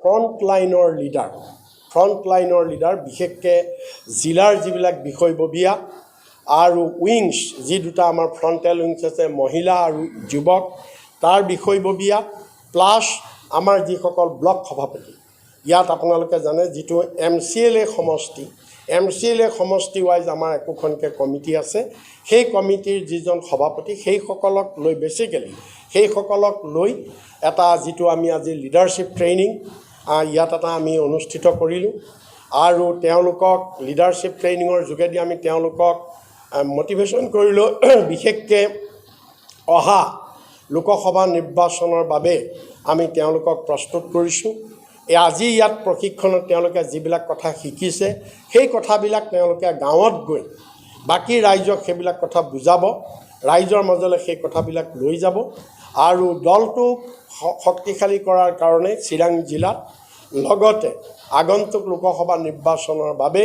ফ্ৰণ্টলাইনৰ leader বিশেষকৈ জিলাৰ যিবিলাক বিষয়ববীয়া আৰু উইংছ যি দুটা আমাৰ ফ্ৰণ্টেল উইংছ আছে মহিলা আৰু যুৱক তাৰ বিষয়ববীয়া প্লাছ আমাৰ যিসকল ব্লক সভাপতি ইয়াত আপোনালোকে জানে যিটো MCLA সমষ্টি ৱাইজ আমাৰ একোখনকৈ কমিটি আছে সেই কমিটিৰ যিজন সভাপতি সেইসকলক লৈ বেছিকেলি সেইসকলক লৈ এটা যিটো আমি আজি লিডাৰশ্বিপ ট্ৰেইনিং ইয়াত এটা আমি অনুষ্ঠিত কৰিলোঁ আৰু তেওঁলোকক লিডাৰশ্বিপ ট্ৰেইনিঙৰ যোগেদি আমি তেওঁলোকক মটিভেশ্যন কৰিলোঁ বিশেষকৈ অহা লোকসভা নিৰ্বাচনৰ বাবে আমি তেওঁলোকক প্ৰস্তুত কৰিছোঁ আজি ইয়াত প্ৰশিক্ষণত তেওঁলোকে যিবিলাক কথা শিকিছে সেই কথাবিলাক তেওঁলোকে গাঁৱত গৈ বাকী ৰাইজক সেইবিলাক কথা বুজাব ৰাইজৰ মাজলৈ সেই কথাবিলাক লৈ যাব আৰু দলটোক শক্তিশালী কৰাৰ কাৰণে চিৰাং জিলাত লগতে আগন্তুক লোকসভা নিৰ্বাচনৰ বাবে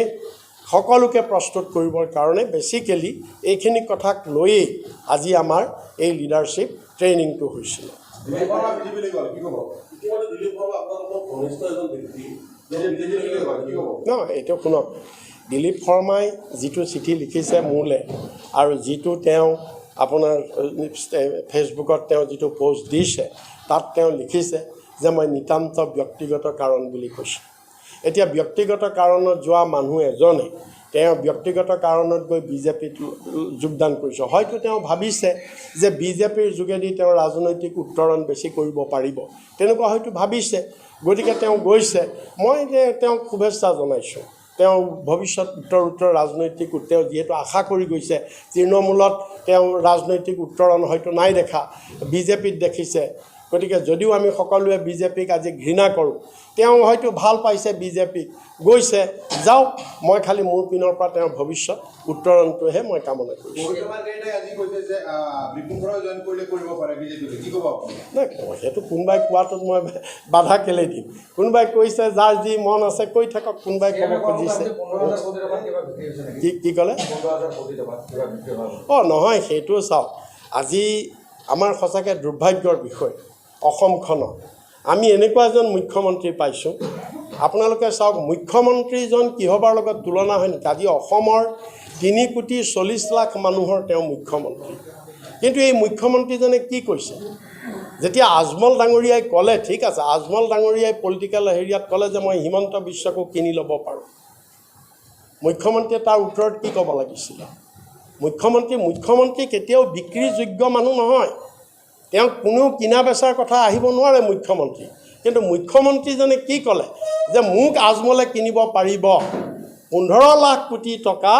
সকলোকে প্ৰস্তুত কৰিবৰ কাৰণে বেছিকেলি এইখিনি কথাক লৈয়ে আজি আমাৰ এই লিডাৰশ্বিপ ট্ৰেইনিংটো হৈছিল নহয় এইটো শুনক দিলীপ শৰ্মাই যিটো চিঠি লিখিছে মোলৈ আৰু যিটো তেওঁ আপোনাৰ ফেচবুকত তেওঁ যিটো পোষ্ট দিছে তাত তেওঁ লিখিছে যে মই নিতান্ত ব্যক্তিগত কাৰণ বুলি কৈছোঁ এতিয়া ব্যক্তিগত কাৰণত যোৱা মানুহ এজনে তেওঁ ব্যক্তিগত কাৰণত গৈ বিজেপিত যোগদান কৰিছে হয়তো তেওঁ ভাবিছে যে বিজেপিৰ যোগেদি তেওঁ ৰাজনৈতিক উত্তৰণ বেছি কৰিব পাৰিব তেনেকুৱা হয়তো ভাবিছে গতিকে তেওঁ গৈছে মই তেওঁক শুভেচ্ছা জনাইছোঁ তেওঁ ভৱিষ্যত উত্তৰ ৰাজনৈতিক তেওঁ যিহেতু আশা কৰি গৈছে তৃণমূলত তেওঁ ৰাজনৈতিক উত্তৰণ হয়তো নাই দেখা বিজেপিত দেখিছে গতিকে যদিও আমি সকলোৱে বিজেপিক আজি ঘৃণা কৰোঁ তেওঁ হয়তো ভাল পাইছে বিজেপিক গৈছে যাওক মই খালি মোৰ পিনৰ পৰা তেওঁৰ ভৱিষ্যত উত্তৰণটোহে মই কামনা কৰিছোঁ নাই সেইটো কোনোবাই কোৱাটোত মই বাধা কেলৈ দিম কোনোবাই কৈছে যাৰ যি মন আছে কৈ থাকক কোনোবাই ক'ব খুজিছে কি ক'লে নহয় সেইটো চাওক আজি আমাৰ সঁচাকৈ দুৰ্ভাগ্যৰ বিষয় অসমখনত আমি এনেকুৱা এজন মুখ্যমন্ত্ৰী পাইছোঁ আপোনালোকে চাওক মুখ্যমন্ত্ৰীজন কিহবাৰ লগত তুলনা হয় নেকি আজি অসমৰ 3,40,00,000 মানুহৰ তেওঁ মুখ্যমন্ত্ৰী কিন্তু এই মুখ্যমন্ত্ৰীজনে কি কৈছে যেতিয়া আজমল ডাঙৰীয়াই ক'লে ঠিক আছে আজমল ডাঙৰীয়াই পলিটিকেল হেৰিয়াত ক'লে যে মই হিমন্ত বিশ্বকো কিনি ল'ব পাৰোঁ মুখ্যমন্ত্ৰীয়ে তাৰ উত্তৰত কি ক'ব লাগিছিলে মুখ্যমন্ত্ৰী কেতিয়াও বিক্ৰীযোগ্য মানুহ নহয় তেওঁ কোনো কিনা বেচাৰ কথা আহিব নোৱাৰে মুখ্যমন্ত্ৰী কিন্তু মুখ্যমন্ত্ৰীজনে কি ক'লে যে মোক আজমলে কিনিব পাৰিব 15 লাখ কোটি টকা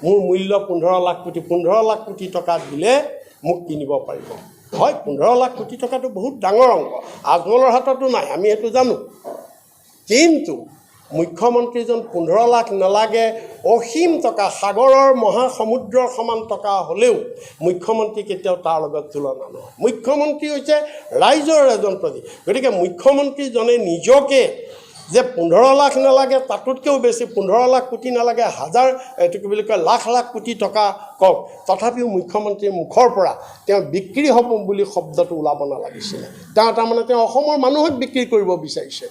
মোৰ মূল্য 15 লাখ কোটি টকা দিলে মোক কিনিব পাৰিব হয় 15 লাখ কোটি টকাটো বহুত ডাঙৰ অংক আজমলৰ হাততো নাই আমি সেইটো জানো কিন্তু মুখ্যমন্ত্ৰীজন 15 লাখ নালাগে অসীম টকা সাগৰৰ মহাসমুদ্ৰৰ সমান টকা হ'লেও মুখ্যমন্ত্ৰী কেতিয়াও তাৰ লগত তুলনা নহয় মুখ্যমন্ত্ৰী হৈছে ৰাইজৰ এজন প্ৰতি গতিকে মুখ্যমন্ত্ৰীজনে নিজকে যে 15 লাখ নালাগে তাতোতকৈও বেছি 15 লাখ কোটি নালাগে হাজাৰ এইটো কি বুলি কয় লাখ কোটি টকা কওক তথাপিও মুখ্যমন্ত্ৰীৰ মুখৰ পৰা তেওঁ বিক্ৰী হ'ব বুলি শব্দটো ওলাব নালাগিছিলে তেওঁ তাৰমানে তেওঁ অসমৰ মানুহক বিক্ৰী কৰিব বিচাৰিছে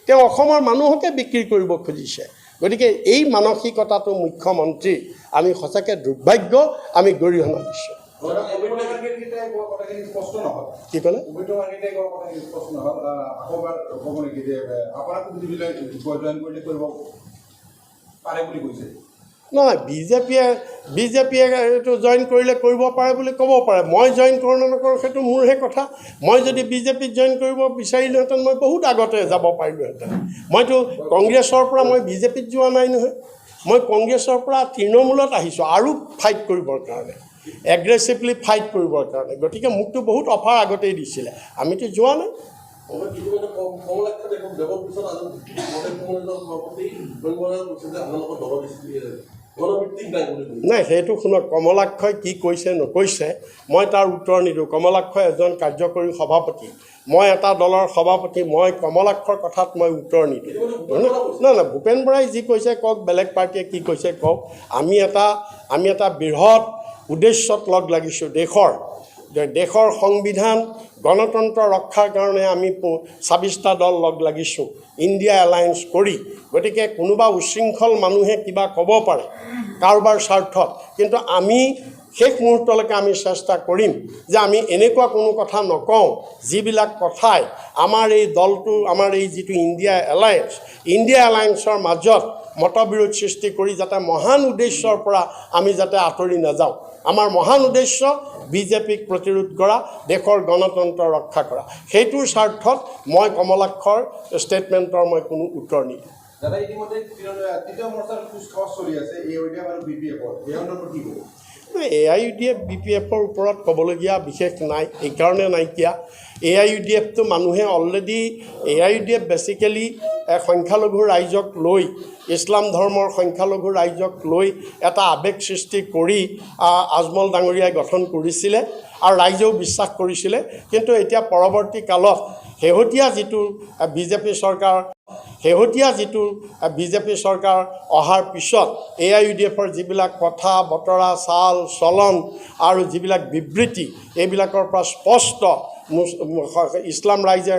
তেওঁ অসমৰ মানুহকে বিক্ৰী কৰিব খুজিছে গতিকে এই মানসিকতাটো মুখ্যমন্ত্ৰী আমি সঁচাকৈ দুৰ্ভাগ্য আমি গৰিহণা দিছোঁ কি ক'লে নহয় বিজেপিয়ে এইটো জইন কৰিলে কৰিব পাৰে বুলি ক'ব পাৰে মই জইন কৰোঁ নে নকৰোঁ সেইটো মোৰহে কথা মই যদি বিজেপিত জইন কৰিব বিচাৰিলোহেঁতেন মই বহুত আগতে যাব পাৰিলোহেঁতেন মইতো কংগ্ৰেছৰ পৰা মই বিজেপিত যোৱা নাই নহয় মই কংগ্ৰেছৰ পৰা তৃণমূলত আহিছোঁ আৰু ফাইট কৰিবৰ কাৰণে এগ্ৰেছিভলি ফাইট কৰিবৰ কাৰণে গতিকে মোকতো বহুত অফাৰ আগতেই দিছিলে আমিতো যোৱা নাই নাই সেইটো শুনক কমলাক্ষই কি কৈছে নকৈছে মই তাৰ উত্তৰ নিদিওঁ কমলাক্ষই এজন কাৰ্যকৰী সভাপতি মই এটা দলৰ সভাপতি মই কমলাক্ষৰ কথাত মই উত্তৰ নিদিওঁ নাই ভূপেন বৰাই যি কৈছে কওক বেলেগ পাৰ্টীয়ে কি কৈছে কওক আমি এটা বৃহৎ উদ্দেশ্যত লগ লাগিছোঁ দেশৰ দেশৰ সংবিধান গণতন্ত্ৰ ৰক্ষাৰ কাৰণে আমি ২৬টা দল লগ লাগিছোঁ ইণ্ডিয়া এলায়েন্স কৰি। গতিকে কোনোবা উশৃংখল মানুহে কিবা ক'ব পাৰে কাৰোবাৰ স্বাৰ্থত, কিন্তু আমি শেষ মুহূৰ্তলৈকে আমি চেষ্টা কৰিম যে আমি এনেকুৱা কোনো কথা নকওঁ যিবিলাক কথাই আমাৰ এই দলটো, আমাৰ এই যিটো ইণ্ডিয়া এলায়েন্সৰ মাজত মতবিৰোধ সৃষ্টি কৰি যাতে মহান উদ্দেশ্যৰ পৰা আমি যাতে আঁতৰি নাযাওঁ। আমাৰ মহান উদ্দেশ্য বিজেপিক প্ৰতিৰোধ কৰা, দেশৰ গণতন্ত্ৰ ৰক্ষা কৰা। সেইটোৰ স্বাৰ্থত মই কমলাক্ষৰ ষ্টেটমেণ্টৰ মই কোনো উত্তৰ নিদিওঁ। দাদা, ইতিমধ্যে তৃতীয় মৰ্চাৰ কুচকাৱাজ চলি আছে AIUDF আৰু BPFৰ, এই সন্দৰ্ভত কি ক'ব? AIUDF BPFৰ ওপৰত ক'বলগীয়া বিশেষ নাই, এইকাৰণে নাইকিয়া। AIUDFটো মানুহে অলৰেডি AIUDF বেচিকেলি সংখ্যালঘু ৰাইজক লৈ, ইছলাম ধৰ্মৰ সংখ্যালঘু ৰাইজক লৈ এটা আৱেগ সৃষ্টি কৰি আজমল ডাঙৰীয়াই গঠন কৰিছিলে আৰু ৰাইজেও বিশ্বাস কৰিছিলে। কিন্তু এতিয়া পৰৱৰ্তী কালত শেহতীয়া যিটো বিজেপি চৰকাৰ অহাৰ পিছত AIUDFৰ যিবিলাক কথা বতৰা, চাল চলন আৰু যিবিলাক বিবৃতি, এইবিলাকৰ পৰা স্পষ্ট ইছলাম ৰাইজে,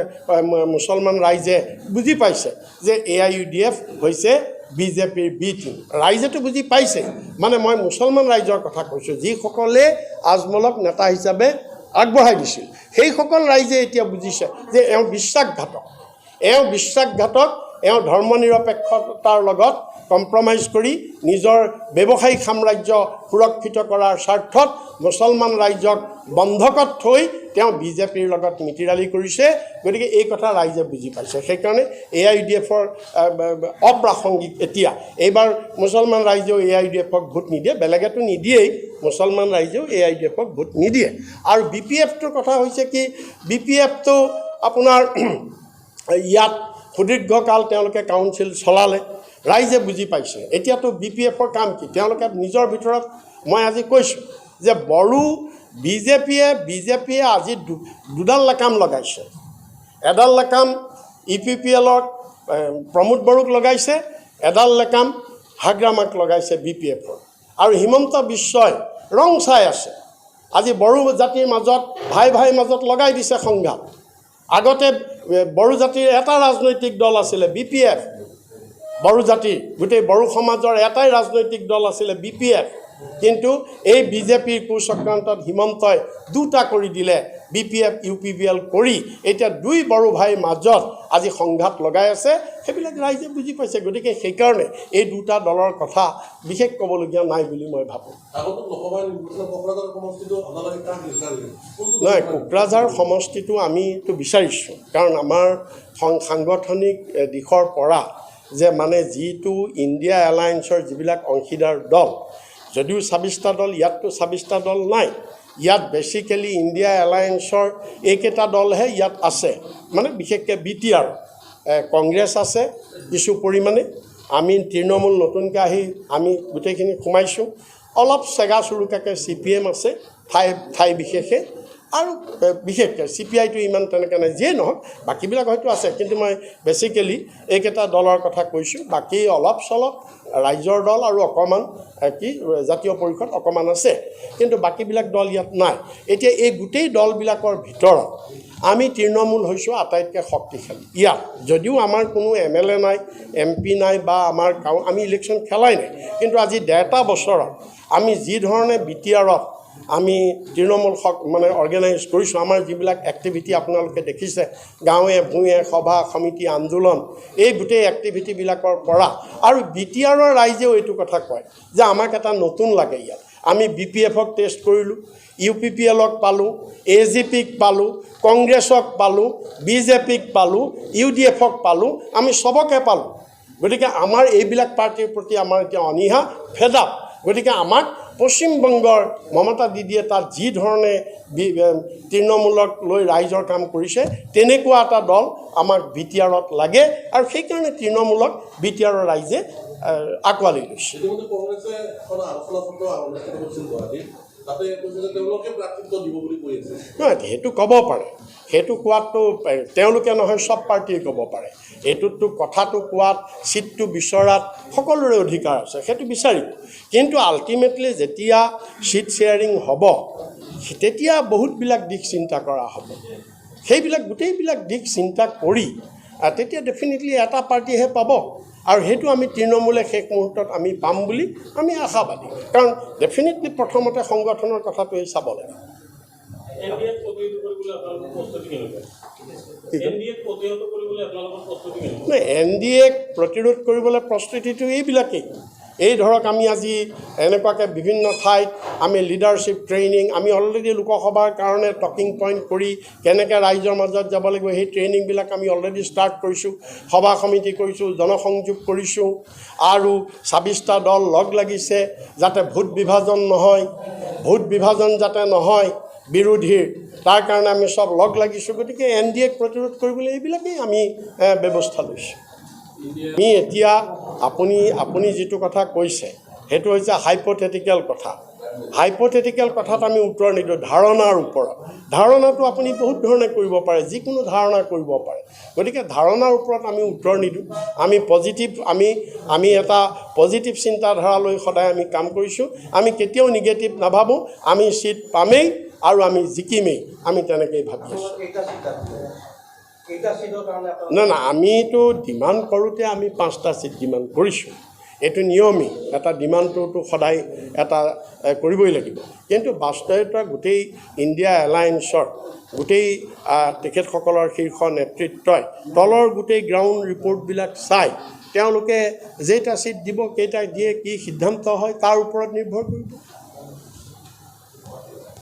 মুছলমান ৰাইজে বুজি পাইছে যে AIUDF হৈছে বিজেপিৰ বি টিম। ৰাইজেতো বুজি পাইছে, মানে মই মুছলমান ৰাইজৰ কথা কৈছোঁ, যিসকলে আজমলক নেতা হিচাপে আগবঢ়াই দিছিল। সেইসকল ৰাইজে এতিয়া বুজিছে যে এওঁ বিশ্বাসঘাতক, এওঁ ধৰ্ম নিৰপেক্ষতাৰ লগত কম্প্ৰমাইজ কৰি নিজৰ ব্যৱসায়িক সাম্ৰাজ্য সুৰক্ষিত কৰাৰ স্বাৰ্থত মুছলমান ৰাইজক বন্ধকত থৈ তেওঁ বিজেপিৰ লগত মিতিৰালি কৰিছে। গতিকে এই কথা ৰাইজে বুজি পাইছে। সেইকাৰণে AIUDFৰ অপ্ৰাসংগিক এতিয়া। এইবাৰ মুছলমান ৰাইজেও AIUDFক ভোট নিদিয়ে, বেলেগেতো নিদিয়েই, মুছলমান ৰাইজেও AIUDFক ভোট নিদিয়ে। আৰু BPFটোৰ কথা হৈছে কি, BPFটো আপোনাৰ ইয়াত সুদীৰ্ঘকাল তেওঁলোকে কাউন্সিল চলালে, ৰাইজে বুজি পাইছে। এতিয়াতো BPFৰ কাম কি, তেওঁলোকে নিজৰ ভিতৰত, মই আজি কৈছোঁ যে বিজেপিয়ে আজি দুডাল লেকাম লগাইছে। এডাল লেকাম EPPLৰ প্ৰমোদ বড়োক লগাইছে, এডাল লেকাম হাগ্ৰামাক লগাইছে BPFৰ। আৰু হিমন্ত বিশ্বই ৰং চাই আছে। আজি বড়ো জাতিৰ মাজত ভাই মাজত লগাই দিছে সংঘাত। আগতে বড়ো জাতিৰ এটা ৰাজনৈতিক দল আছিলে BPF, বড়ো জাতিৰ গোটেই বড়ো সমাজৰ এটাই ৰাজনৈতিক দল আছিলে BPF। কিন্তু এই বিজেপিৰ কুচক্ৰান্তত হিমন্তই দুটা কৰি দিলে, BPF UPPL কৰি এতিয়া দুই বড়ো ভাইৰ মাজত আজি সংঘাত লগাই আছে। সেইবিলাক ৰাইজে বুজি পাইছে। গতিকে সেইকাৰণে এই দুটা দলৰ কথা বিশেষ ক'বলগীয়া নাই বুলি মই ভাবোঁ। নহয়, কোকৰাঝাৰ সমষ্টিটো আমিতো বিচাৰিছোঁ, কাৰণ আমাৰ সাংগঠনিক দিশৰ পৰা যে মানে যিটো ইণ্ডিয়া এলায়েন্সৰ যিবিলাক অংশীদাৰ দল, যদিও ২৬টা দল, ইয়াততো ২৬টা দল নাই। ইয়াত বেচিকেলি ইণ্ডিয়া এলায়েন্সৰ এইকেইটা দলহে ইয়াত আছে, মানে বিশেষকৈ BTR, কংগ্ৰেছ আছে কিছু পৰিমাণে, আমি তৃণমূল নতুনকৈ আহি আমি গোটেইখিনি সোমাইছোঁ, অলপ চেগা চুৰুকাকৈ CPM আছে ঠাই বিশেষে, আৰু বিশেষকৈ CPIটো ইমান তেনেকৈ নাই। যিয়ে নহওক বাকীবিলাক হয়তো আছে, কিন্তু মই বেচিকেলি এইকেইটা দলৰ কথা কৈছোঁ। বাকী অলপ চলপ ৰাইজৰ দল আৰু অকণমান জাতীয় পৰিষদ অকণমান আছে, কিন্তু বাকীবিলাক দল ইয়াত নাই। এতিয়া এই গোটেই দলবিলাকৰ ভিতৰত আমি তৃণমূল হৈছোঁ আটাইতকৈ শক্তিশালী। ইয়াত যদিও আমাৰ কোনো MLA নাই, MP নাই, বা আমাৰ আমি ইলেকশ্যন খেলাই নাই, কিন্তু আজি ১.৫ বছৰত আমি যি ধৰণে BTRত আমি তৃণমূল মানে অৰ্গেনাইজ কৰিছোঁ, আমাৰ যিবিলাক এক্টিভিটি আপোনালোকে দেখিছে, গাঁৱে ভূঞে সভা সমিতি আন্দোলন, এই গোটেই এক্টিভিটিবিলাকৰ পৰা, আৰু BTRৰ ৰাইজেও এইটো কথা কয় যে আমাক এটা নতুন লাগে ইয়াত। আমি BPFক টেষ্ট কৰিলোঁ, UPPLক পালোঁ, AGPক পালোঁ, কংগ্ৰেছক পালোঁ, BJPক পালোঁ, UDFক পালোঁ, আমি চবকে পালোঁ। গতিকে আমাৰ এইবিলাক পাৰ্টিৰ প্ৰতি আমাৰ এতিয়া অনীহা, ফেডাপ। গতিকে আমাক পশ্চিমবংগৰ মমতা দিদিয়ে তাত যি ধৰণে তৃণমূলক লৈ ৰাইজৰ কাম কৰিছে, তেনেকুৱা এটা দল আমাক BTRত লাগে, আৰু সেইকাৰণে তৃণমূলক BTRৰ ৰাইজে আঁকোৱালি লৈছে। নহয়, সেইটো ক'ব পাৰে, সেইটো কোৱাটো তেওঁলোকে নহয়, চব পাৰ্টিয়ে ক'ব পাৰে। এইটোতো কথাটো কোৱাত, চিটটো বিচৰাত সকলোৰে অধিকাৰ আছে, সেইটো বিচাৰিব। কিন্তু আল্টিমেটলি যেতিয়া চিট শ্বেয়াৰিং হ'ব, তেতিয়া বহুতবিলাক দিশ চিন্তা কৰা হ'ব সেইবিলাক গোটেইবিলাক দিশ চিন্তা কৰি তেতিয়া ডেফিনেটলি এটা পাৰ্টিহে পাব আৰু সেইটো আমি তৃণমূলে শেষ মুহূৰ্তত আমি পাম বুলি আমি আশাবাদী কাৰণ ডেফিনেটলি প্ৰথমতে সংগঠনৰ কথাটোৱেই চাব লাগে NDAক প্ৰতিৰোধ কৰিবলৈ প্ৰস্তুতিটো এইবিলাকেই এই ধৰক আমি আজি এনেকুৱাকৈ বিভিন্ন ঠাইত আমি লিডাৰশ্বিপ ট্ৰেইনিং আমি অলৰেডি লোকসভাৰ কাৰণে টকিং পইণ্ট কৰি কেনেকৈ ৰাইজৰ মাজত যাব লাগিব সেই ট্ৰেইনিংবিলাক আমি অলৰেডি ষ্টাৰ্ট কৰিছোঁ সভা সমিতি কৰিছোঁ জনসংযোগ কৰিছোঁ আৰু ২৬টা দল লগ লাগিছে যাতে ভোট বিভাজন যাতে নহয় বিৰোধীৰ তাৰ কাৰণে আমি সব লগ লাগিছোঁ গতিকে NDAক প্ৰতিৰোধ কৰিবলৈ এইবিলাকেই আমি ব্যৱস্থা লৈছোঁ আমি এতিয়া আপুনি যিটো কথা কৈছে সেইটো হৈছে হাইপথেটিকেল কথাত আমি উত্তৰ নিদিওঁ ধাৰণাৰ ওপৰত ধাৰণাটো আপুনি বহুত ধৰণে কৰিব পাৰে যিকোনো ধাৰণা কৰিব পাৰে গতিকে ধাৰণাৰ ওপৰত আমি উত্তৰ নিদিওঁ আমি পজিটিভ আমি এটা পজিটিভ চিন্তাধাৰালৈ সদায় আমি কাম কৰিছোঁ আমি কেতিয়াও নিগেটিভ নাভাবোঁ আমি চিট পামেই আৰু আমি জিকিমেই আমি তেনেকৈয়ে ভাবি আছোঁ না আমিতো ডিমাণ্ড কৰোঁতে আমি 5টা চিট ডিমাণ্ড কৰিছোঁ এইটো নিয়মেই এটা ডিমাণ্ডটোতো সদায় এটা কৰিবই লাগিব কিন্তু বাস্তৱিকতা গোটেই ইণ্ডিয়া এলায়েন্সৰ গোটেই তেখেতসকলৰ শীৰ্ষ নেতৃত্বই তলৰ গোটেই গ্ৰাউণ্ড ৰিপৰ্টবিলাক চাই তেওঁলোকে যেইটা চিট দিব কেইটা দিয়ে কি সিদ্ধান্ত হয় তাৰ ওপৰত নিৰ্ভৰ কৰিব